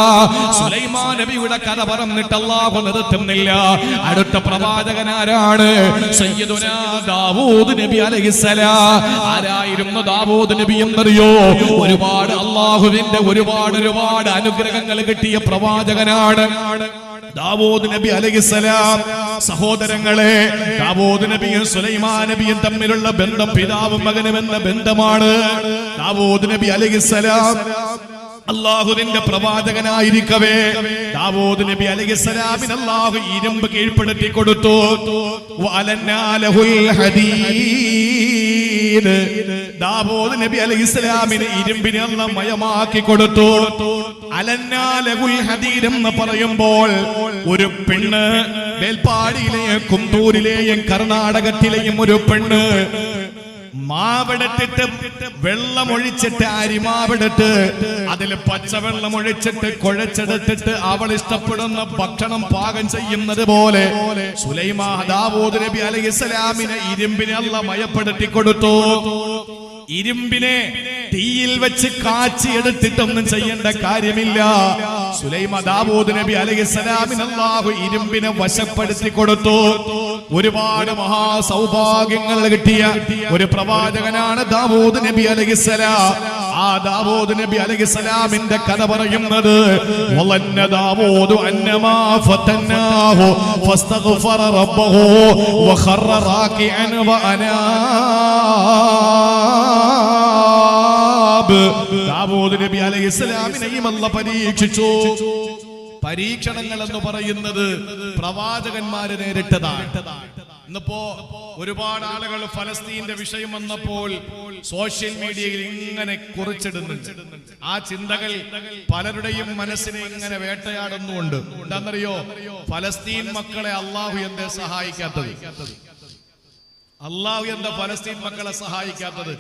സുലൈമാൻ നബിയുടെ കഥ പറഞ്ഞിട്ട് അല്ലാഹു നിർത്തുന്നില്ല. അടുത്ത പ്രവാചകൻ ആരാണ്? സയ്യിദുനാ ദാവൂദ് നബി അലൈഹിസ്സലാം. ആരായിരുന്നു ദാവൂദ് നബി എന്നറിയോ? ഒരുപാട് അല്ലാഹുവിന്റെ ഒരുപാട് അനുഗ്രഹങ്ങൾ കിട്ടിയ പ്രവാചകനാണ് ദാവൂദ് നബി അലൈഹിസ്സലാം. സഹോദരങ്ങളെ, ദാവൂദ് നബിയും സുലൈമാൻ നബിയും തമ്മിലുള്ള ബന്ധം പിതാവും മകനും എന്ന ബന്ധമാണ്. ദാവൂദ് നബി അലൈഹിസ്സലാം അല്ലാഹുവിന്റെ പ്രവാചകനായിരിക്കവേ ദാവൂദ് നബി അലൈഹിസ്സലാമിന് അല്ലാഹു ഇരുമ്പ് കീഴ്പ്പെടുത്തി കൊടുത്തു. വഅലന്നാ ലഹുൽ ഹദീദ്. ദാവൂദ് നബി അലൈഹിസ്സലാമിന് ഇരുമ്പിനെ അല്ലാഹു മയമാക്കി കൊടുത്തു. അലന്നാ ലഹുൽ ഹദീദ് എന്ന് പറയുമ്പോൾ ഒരു പെണ്ണ്, വേൽപ്പാടിയിലെയും കുന്തൂരിലെയും കർണാടകത്തിലെയും ഒരു പെണ്ണ് മാവെടുത്തിട്ട് വെള്ളമൊഴിച്ചിട്ട്, അരിമാവെടുത്ത് അതിൽ പച്ചവെള്ളം ഒഴിച്ചിട്ട് കുഴച്ചെടുത്തിട്ട് അവൾ ഇഷ്ടപ്പെടുന്ന ഭക്ഷണം പാകം ചെയ്യുന്നത് പോലെ സുലൈമാൻ ദാവൂദ് നബി അലൈഹിസ്സലാമിനെ ഇരുമ്പിനെ അല്ലാഹു മയപ്പെടുത്തി കൊടുത്തു. ഇരുമ്പിനെ തീയിൽ വെച്ച് കാച്ചി എടുത്തിട്ടൊന്നും ചെയ്യേണ്ട കാര്യമില്ല. സുലൈമാൻ ദാവൂദ് നബി അലൈഹിസ്സലാമിന് അല്ലാഹു ഇരുമ്പിനെ വശപ്പെടുത്തി കൊടുത്തു. ഒരുപാട് മഹാസൗഭാഗ്യങ്ങൾ കിട്ടിയ ഒരു പ്രവാചകനാണ് ദാവൂദ് നബി അലൈഹിസ്സലാം. ആ ദാവൂദ് നബി അലൈഹിസ്സലാമിന്റെ കഥ പറയുന്നത് വലന്ന ദാവൂദു അന്നമാ ഫതന്നാഹു ഫസ്തഗ്ഫറ റബ്ബഹു വഖറ റാകിഅൻ വഅനാബ്. ദാവൂദ് നബി അലൈഹിസ്സലാമിനെയും അല്ലാഹു പരീക്ഷിച്ചു. പരീക്ഷണങ്ങൾ എന്ന് പറയുന്നത് പ്രവാചകന്മാര് നേരിട്ടതാണ്. ഇന്നിപ്പോ ഒരുപാട് ആളുകൾ ഫലസ്തീന്റെ വിഷയം വന്നപ്പോൾ സോഷ്യൽ മീഡിയയിൽ ഇങ്ങനെ കുറിച്ചിടുന്നുണ്ട്. ആ ചിന്തകൾ പലരുടെയും മനസ്സിനെ ഇങ്ങനെ വേട്ടയാടുന്നുണ്ട്. എന്താണെന്നറിയോ? ഫലസ്തീൻ മക്കളെ അല്ലാഹു എന്തേ സഹായിക്കാത്തത്? അല്ലാഹു എന്താ ഫലസ്തീൻ മക്കളെ സഹായിക്കാത്തത്?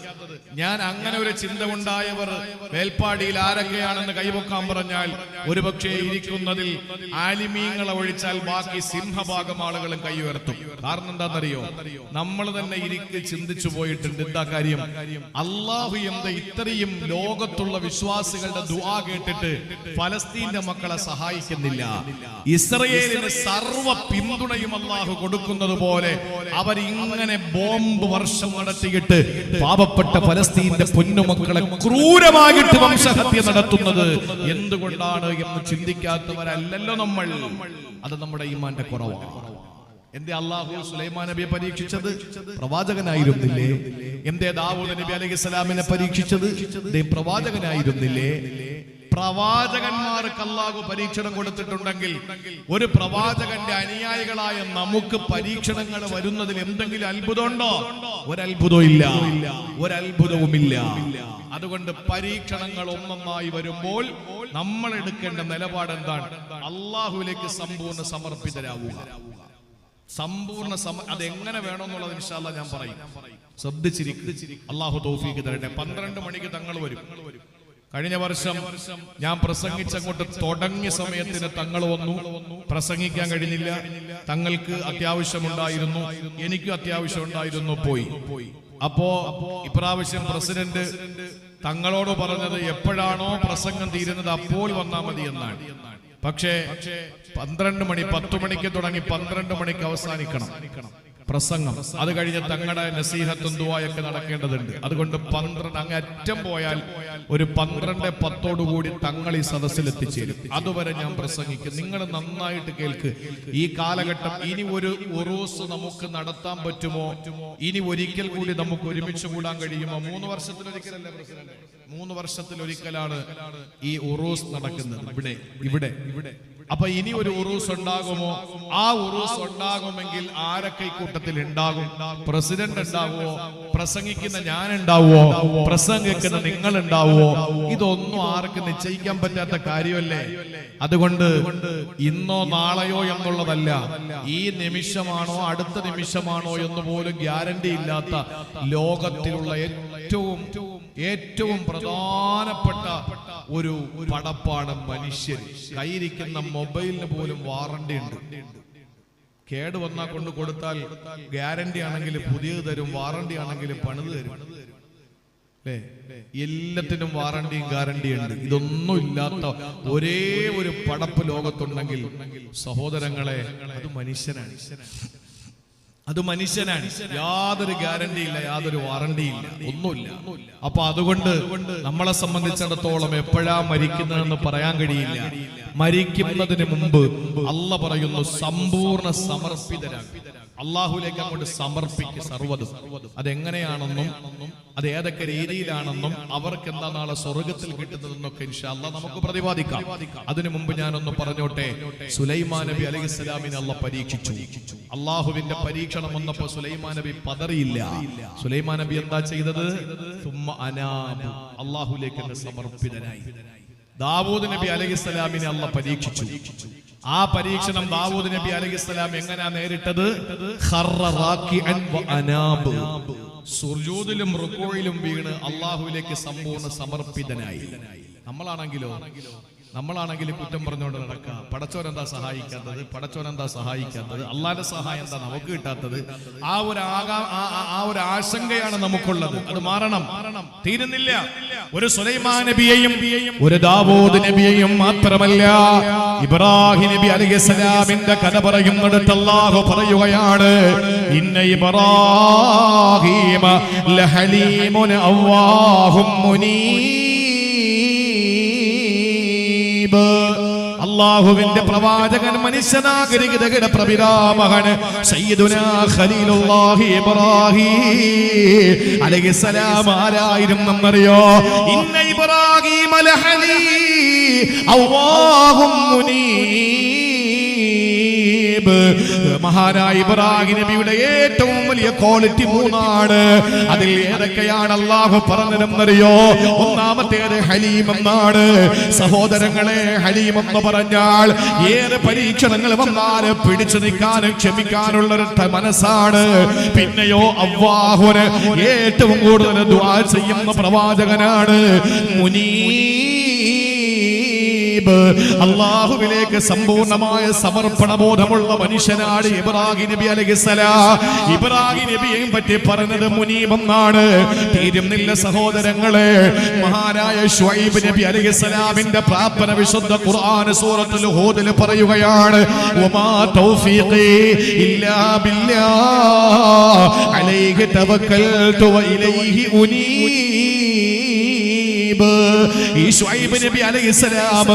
ഞാൻ അങ്ങനെ ഒരു ചിന്ത ഉണ്ടായവർ വേൽപ്പാടിയിൽ ആരൊക്കെയാണെന്ന് കൈവക്കാൻ പറഞ്ഞാൽ ഒരുപക്ഷെ ഇരിക്കുന്നതിൽ ആലിമീങ്ങളെ ഒഴിച്ചാൽ ബാക്കി സിംഹഭാഗം ആളുകളും കൈ ഉയർത്തും. കാരണം എന്താണെന്നറിയോ? നമ്മൾ തന്നെ ഇരിക്ക് ചിന്തിച്ചു പോയിട്ടുണ്ട്. എന്താ കാര്യം? അല്ലാഹു എന്താ ഇത്രയും ലോകത്തുള്ള വിശ്വാസികളുടെ ദുആ കേട്ടിട്ട് ഫലസ്തീന്റെ മക്കളെ സഹായിക്കുന്നില്ല? ഇസ്രയേലിന് സർവ്വ പിന്തുണയും അല്ലാഹു കൊടുക്കുന്നത് പോലെ അവർ ഇങ്ങനെ ബോംബ് വർഷം നടത്തിയിട്ട് പാവപ്പെട്ട ഫലസ്തീന്റെ പൊന്നുമക്കളെ ക്രൂരമായിട്ട് വംശഹത്യ നടത്തുന്നത് എന്തുകൊണ്ടാണ് എന്ന് ചിന്തിക്കാത്തവരല്ലല്ലോ നമ്മൾ. അത് നമ്മുടെ ഈമാന്റെ കുറവാണ്. എന്തേ അല്ലാഹു സുലൈമാൻ നബിയെ പരീക്ഷിച്ചത്? പ്രവാചകനായിരുന്നില്ലേ? എന്തേ ദാവൂദ് നബി അലൈഹിസ്സലാമിനെ പരീക്ഷിച്ചത്? പ്രവാചകനായിരുന്നില്ലേ? പ്രവാചകന്മാർക്ക് അല്ലാഹു പരീക്ഷണം കൊടുത്തിട്ടുണ്ടെങ്കിൽ ഒരു പ്രവാചകന്റെ അനുയായികളായ നമുക്ക് പരീക്ഷണങ്ങൾ വരുന്നതിൽ എന്തെങ്കിലും അത്ഭുതമുണ്ടോ? ഒരത്ഭുതവുമില്ല. അതുകൊണ്ട് പരീക്ഷണങ്ങൾ ഒന്നൊന്നായി വരുമ്പോൾ നമ്മൾ എടുക്കേണ്ട നിലപാട് എന്താണ്? അല്ലാഹുവിലേക്ക് സമ്പൂർണ്ണ സമർപ്പിതരാവുക. അതെങ്ങനെ വേണമെന്നുള്ളത് ഇൻഷാ അല്ലാഹ് ഞാൻ പറയും. ശ്രദ്ധിച്ചിരിക്കും. അല്ലാഹു തൗഫീഖ് തരട്ടെ. 12 മണിക്ക് തങ്ങൾ വരും. കഴിഞ്ഞ വർഷം ഞാൻ പ്രസംഗിച്ചങ്ങോട്ട് തുടങ്ങിയ സമയത്തിന് തങ്ങൾ വന്നു. പ്രസംഗിക്കാൻ കഴിഞ്ഞില്ല. തങ്ങൾക്ക് അത്യാവശ്യമുണ്ടായിരുന്നു, എനിക്കും അത്യാവശ്യം ഉണ്ടായിരുന്നു, പോയി. അപ്പോ ഇപ്രാവശ്യം പ്രസിഡന്റ് തങ്ങളോട് പറഞ്ഞത് എപ്പോഴാണോ പ്രസംഗം തീരുന്നത് അപ്പോൾ വന്നാൽ മതി എന്നാണ്. പക്ഷേ 12 മണി 10 മണിക്ക് തുടങ്ങി 12 മണിക്ക് അവസാനിക്കണം പ്രസംഗം. അത് കഴിഞ്ഞ് തങ്ങളുടെ നസീഹത്തും ദുആയൊക്കെ നടക്കേണ്ടതുണ്ട്. അതുകൊണ്ട് 12 അങ്ങ് അറ്റം പോയാൽ ഒരു 12:10 തങ്ങൾ ഈ സദസ്സിൽ എത്തിച്ചേരും. അതുവരെ ഞാൻ പ്രസംഗിക്കും. നിങ്ങൾ നന്നായിട്ട് കേൾക്ക്. ഈ കാലഘട്ടം ഇനി ഒരു ഉറൂസ് നമുക്ക് നടത്താൻ പറ്റുമോ? ഇനി ഒരിക്കൽ കൂടി നമുക്ക് ഒരുമിച്ച് കൂടാൻ കഴിയുമോ? 3 വർഷത്തിലൊരിക്കലല്ലേ പ്രസിഡന്റ്? 3 വർഷത്തിലൊരിക്കലാണ് ഈ ഉറൂസ് നടക്കുന്നത് ഇവിടെ. അപ്പൊ ഇനി ഒരു ഉറൂസ് ഉണ്ടാകുമോ? ആ ഉറൂസ് ഉണ്ടാകുമെങ്കിൽ ആരൊക്കെ ഈ കൂട്ടത്തിൽ ഉണ്ടാകും? പ്രസിഡന്റ് ഉണ്ടാവുമോ? പ്രസംഗിക്കുന്ന ഞാൻ ഉണ്ടാവുമോ? പ്രസംഗിക്കുന്ന നിങ്ങൾ ഉണ്ടാവുമോ? ഇതൊന്നും ആർക്ക് നിശ്ചയിക്കാൻ പറ്റാത്ത കാര്യമല്ലേ. അതുകൊണ്ട് ഇന്നോ നാളെയോ എന്നുള്ളതല്ല, ഈ നിമിഷമാണോ അടുത്ത നിമിഷമാണോ എന്ന് പോലും ഗ്യാരണ്ടി ഇല്ലാത്ത ലോകത്തിലുള്ള ഏറ്റവും പ്രധാനപ്പെട്ട ഒരു പടപ്പാണ് മനുഷ്യൻ. കയ്യിരിക്കുന്ന മൊബൈലിന് പോലും വാറണ്ടി ഉണ്ട്. കേട് വന്നാൽ കൊണ്ട് കൊടുത്താൽ ഗ്യാരണ്ടി ആണെങ്കിൽ പുതിയത് തരും, വാറണ്ടി ആണെങ്കിൽ പണിത് തരും. അല്ലേ? എല്ലാത്തിനും വാറണ്ടിയും ഗ്യാരണ്ടിയും ഉണ്ട്. ഇതൊന്നും ഇല്ലാത്ത ഒരേ ഒരു പടപ്പ് ലോകത്തുണ്ടെങ്കിൽ സഹോദരങ്ങളെ, അത് മനുഷ്യനാണ്. യാതൊരു ഗ്യാരണ്ടി ഇല്ല, യാതൊരു വാറണ്ടി ഇല്ല, ഒന്നുമില്ല. അപ്പൊ അതുകൊണ്ട് നമ്മളെ സംബന്ധിച്ചിടത്തോളം എപ്പോഴാ മരിക്കുന്നതെന്ന് പറയാൻ കഴിയില്ല. മരിക്കുന്നതിന് മുമ്പ് അല്ലാഹ് പറയുന്നു സമ്പൂർണ്ണ സമർപ്പിതരാകുക. അള്ളാഹുലേക്ക് അങ്ങോട്ട് സമർപ്പിക്കുക സർവ്വതും. അതെങ്ങനെയാണെന്നും അത് ഏതൊക്കെ രീതിയിലാണെന്നും അവർക്ക് എന്താ നാളെ സ്വർഗത്തിൽ കിട്ടുന്നതെന്നൊക്കെ ഇൻഷാ അല്ലാഹ് നമുക്ക് പ്രതിപാദിക്കാം. അതിനു മുമ്പ് ഞാനൊന്ന് പറഞ്ഞോട്ടെ. സുലൈമാൻ നബി അലൈഹിസ്സലാമിനെ അല്ലാഹ് പരീക്ഷിച്ചു. അള്ളാഹുവിന്റെ പരീക്ഷണം വന്നപ്പോൾ സുലൈമാൻ നബി പതറിയില്ല. സുലൈമാൻ നബി എന്താ ചെയ്തത്? അള്ളാഹുലേക്ക് സമർപ്പിതനായി. ദാവൂദ് നബി അലൈഹിസ്സലാമിനെ അല്ലാഹ് പരീക്ഷിച്ചു. ആ പരീക്ഷണം ദാവൂദ് നബി അലൈഹിസ്സലാം എങ്ങനെയാ നേരിട്ടത്? സുജൂദിലും റുകൂഇലും വീണ് അള്ളാഹുവിലേക്ക് സമ്പൂർണ്ണ സമർപ്പിതനായി. നമ്മളാണെങ്കിൽ കുറ്റം പറഞ്ഞുകൊണ്ട് നടക്കുക. പടച്ചോൻ എന്താ സഹായിക്കാത്തത്? അള്ളാന്റെ സഹായം എന്താ നമുക്ക് കിട്ടാത്തത്? ആ ഒരു ആശങ്കയാണ് നമുക്കുള്ളത്. അത് മാറണം. തീരുന്നില്ല. ഒരു സുലൈമാൻ നബിയെയും ഒരു ദാവൂദ് നബിയെയും മാത്രമല്ല, ഇബ്രാഹിം നബി അലൈഹിസ്സലാമിന്റെ കഥ പറയുന്നിടത്ത് അല്ലാഹു പറയുകയാണ്, ഇന്ന ഇബ്രാഹീമ ലഹലീമുൻ അവ്വാഹും മുനീബ്. അല്ലാഹുവിന്റെ പ്രവാചകൻ മനുഷ്യനാഗരികതയുടെ പ്രപിതാമഹൻ സയ്യിദുനാ ഖലീലുല്ലാഹി ഇബ്രാഹീം അലൈഹിസ്സലാം ആരായിരുന്നെന്നറിയോ? ഇന്ന ഇബ്രാഹീമ ലഹലീം അവ്വാഹും മുനീബ്. മഹാനായ ഇബ്രാഹിം നബിയുടെ ഏറ്റവും വലിയ ക്വാളിറ്റി 3 അതിൽ ഏതൊക്കെയാണ് അല്ലാഹു പറഞ്ഞതെന്നറിയോ? ഒന്നാമത്തേത് ഹലീം എന്നാണ്. സഹോദരങ്ങളെ, ഹലീം എന്ന് പറഞ്ഞാൽ ഏത് പരീക്ഷണങ്ങൾ വന്നാലും പിടിച്ചു നിൽക്കാനും ക്ഷമിക്കാനുള്ള ഒരു മനസ്സാണ്. പിന്നെയോ അല്ലാഹുവിന് ഏറ്റവും കൂടുതൽ ദുആ ചെയ്യുന്ന പ്രവാചകനാണ് മുനീബ്. മുനീബ്. അല്ലാഹുവിലേക്ക് സമ്പൂർണ്ണമായ സമർപ്പണ ബോധമുള്ള മനുഷ്യനാണ് ഇബ്രാഹിം നബി അലൈഹിസ്സലാം. ഇബ്രാഹിം നബിയെയും പറ്റി പറഞ്ഞത് മുനീബ് എന്നാണ്. തീരുന്നില്ല സഹോദരങ്ങളെ. മഹാനായ ശുഐബ് നബി അലൈഹിസ്സലാമിന്റെ പ്രാർത്ഥന വിശുദ്ധ ഖുർആൻ സൂറത്തുൽ ഹൂദിൽ പറയുകയാണ്, വമാ തൗഫീഖി ഇല്ലാ ബില്ലാഹ് അലൈഹി തവക്കൽതു വഇലൈഹി ഉനീബ്. ഈ ശുഐബ് നബി അലൈഹിസ്സലാം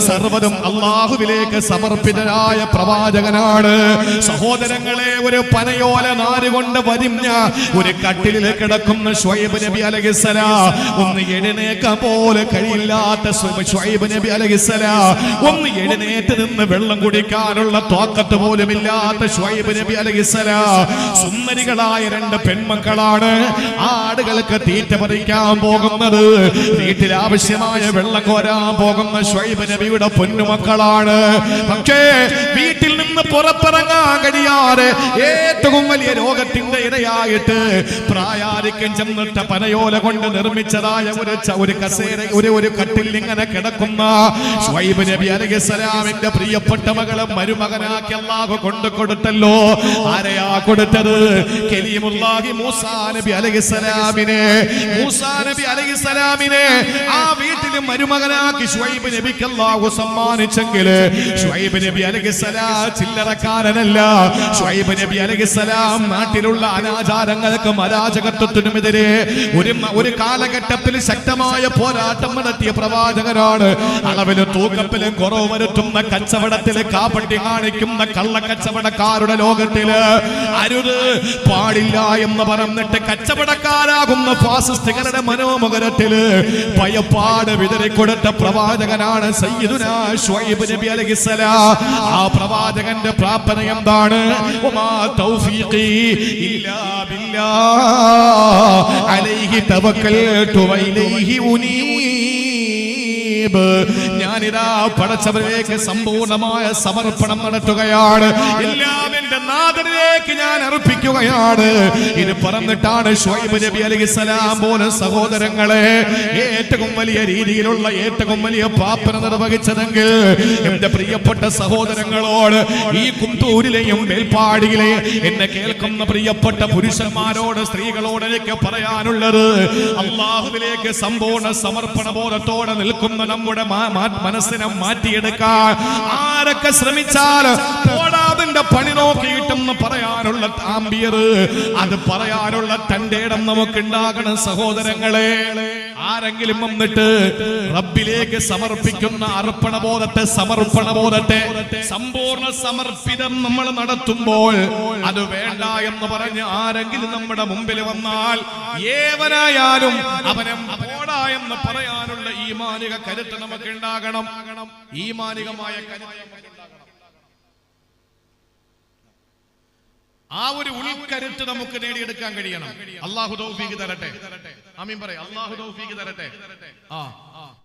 സർവ്വതും അല്ലാഹുവിലേക്ക് സമർപ്പിതനായ പ്രവാചകനാണ്. സഹോദരങ്ങളെ, ഒരു പനയോല നാരുകൊണ്ട് വരിഞ്ഞ ഒരു കട്ടിലിൽ കിടക്കുന്ന ശുഐബ് നബി അലൈഹിസ്സലാം ഒന്ന് എഴുന്നേക്കാൻ പോലെ കഴിയില്ലാത്ത ശുഐബ് നബി അലൈഹിസ്സലാം ഒന്ന് എഴുന്നേറ്റ് നിന്ന് വെള്ളം കുടിക്കാനുള്ള തോക്കത്ത് പോലും ഇല്ലാത്ത ശുഐബ് നബി അലൈഹിസ്സലാം സുന്ദരികളായ രണ്ട് പെൺമക്കളാണ് ആടുകൾക്ക് തീറ്റ പറിക്കാൻ പോകുന്നത്. വീട്ടിൽ ആവശ്യമായ വെള്ളം കോരാൻ പോകുന്ന ശുഐബ് നബിയുടെ പൊന്നുമക്കളാണ്. പക്ഷേ വീട്ടിൽ നിന്ന് പുറത്തിറങ്ങാൻ കഴിയാതെ ഏറ്റവും വലിയ രോഗത്തിന്റെ ഇരയായിട്ട് പ്രായാധിക്യം ചെന്നിട്ട പനയോല കൊണ്ട് നിർമ്മിച്ചതായ ഒരു കസേര ഒരു കട്ടിൽ ഇങ്ങനെ കിടക്കുന്ന ശുഐബ് നബി അലൈഹിസ്സലാമിന്റെ പ്രിയപ്പെട്ട മകളെ മരുമകനാക്കി അല്ലാഹു കൊണ്ടു കൊടുത്തല്ലോ. ആരെയാ കൊടുത്തത്? കലീമുല്ലാഹി മൂസാ നബി അലൈഹിസ്സലാമിനെ. മൂസാ നബി അലൈഹിസ്സലാമിനെ ആ വീട്ടിൽ മരുമകനാക്കി ശുഐബ് നബിക്ക് അല്ലാഹു സമ്മാനിച്ചെങ്കിൽ ശുഐബ് നബി അലൈഹിസ്സലാം ചില്ലറക്കാരനല്ല. ശുഐബ് നബി അലൈഹിസ്സലാം നാട്ടിലുള്ള അനാചാരങ്ങൾക്കും അരാജകത്വത്തിനുമെതിരെ ഒരു കാലഘട്ടത്തിൽ ശക്തമായ പോരാട്ടം നടത്തിയ പ്രവാചകനാണ്. അളവിലും തൂക്കത്തിലും കുറവ് വരുത്തുന്ന കച്ചവടത്തില് കാപ്പട്ടി കാണിക്കുന്ന കള്ളക്കച്ചവടക്കാരുടെ ലോകത്തില് അരുത്, പാടില്ല എന്ന് പറഞ്ഞിട്ട് കച്ചവടക്കാരാകുന്ന ഫാസിസ്റ്റുകളുടെ മനോമുഖരത്തില് ഭയപ്പാട് വിതറിക്കൊടുത്ത പ്രവാചകനാണ് സയ്യിദുനാ ശുഐബ് നബി അലൈഹിസ്സലാം. ആ പ്രവാചകന്റെ പ്രാർത്ഥന എന്താണ്? വമാ തൗഫീഖി ഇല്ലാ ബില്ലാഹ് അലൈഹി തവക്കൽതു വഇലൈഹി ഉനീബ്. ഞാനിതാ പടച്ചവരിലേക്ക് സമ്പൂർണമായ സമർപ്പണം നടത്തുകയാണ്. എല്ലാം എന്റെ നാഥനിലേക്ക് ഞാൻ അർപ്പിക്കുകയാണ്. ഇത് പറഞ്ഞിട്ടാണ് ശുഐബ് നബി അലൈഹിസ്സലാം പോലെ സഹോദരങ്ങളെ ഏറ്റവും വലിയ രീതിയിലുള്ള ഏറ്റവും വലിയ പ്രാർത്ഥന നിർവഹിച്ചതെങ്കിൽ എന്റെ പ്രിയപ്പെട്ട സഹോദരങ്ങളോട്, ഈ കുന്തൂരിലെയും മേൽപ്പാടിയിലെയും എന്നെ കേൾക്കുന്ന പ്രിയപ്പെട്ട പുരുഷന്മാരോട്, സ്ത്രീകളോട് എനിക്ക് പറയാനുള്ളത്, അല്ലാഹുവിലേക്ക് സമ്പൂർണ്ണ സമർപ്പണ ബോധത്തോടെ നിൽക്കുന്ന നമ്മുടെ മനസ്സിനെ മാറ്റിയെടുക്കാൻ ആരൊക്കെ ശ്രമിച്ചാൽ പോടാതിന്റെ പണി നോക്കിയിട്ടെന്ന് പറയാനുള്ള ആംബിയർ, അത് പറയാനുള്ള തന്റെ ഇടം നമുക്കുണ്ടാകണം സഹോദരങ്ങളെ. ആരെങ്കിലും വന്നിട്ട് റബ്ബിലേക്ക് സമർപ്പിക്കുന്ന അർപ്പണബോധത്തെ സമർപ്പണബോധത്തെ സമ്പൂർണ്ണ സമർപ്പിതം നമ്മൾ നടത്തുമ്പോൾ അത് വേണ്ട എന്ന് പറഞ്ഞ് ആരെങ്കിലും നമ്മുടെ മുമ്പിൽ വന്നാൽ ഏവനായാലും അവനെ പോടാ എന്ന് പറയാനുള്ള ഈമാനിക കരുത്ത് നമുക്ക് ഉണ്ടാകണം. ഈമാനികമായ കരുത്ത് ആ ഒരു ഉൾക്കരുത്ത് നമുക്ക് നേടിയെടുക്കാൻ കഴിയണം. അല്ലാഹു തൗഫീഖ് തരട്ടെ. ആമീൻ പറയ്. അല്ലാഹു തൗഫീഖ് തരട്ടെ.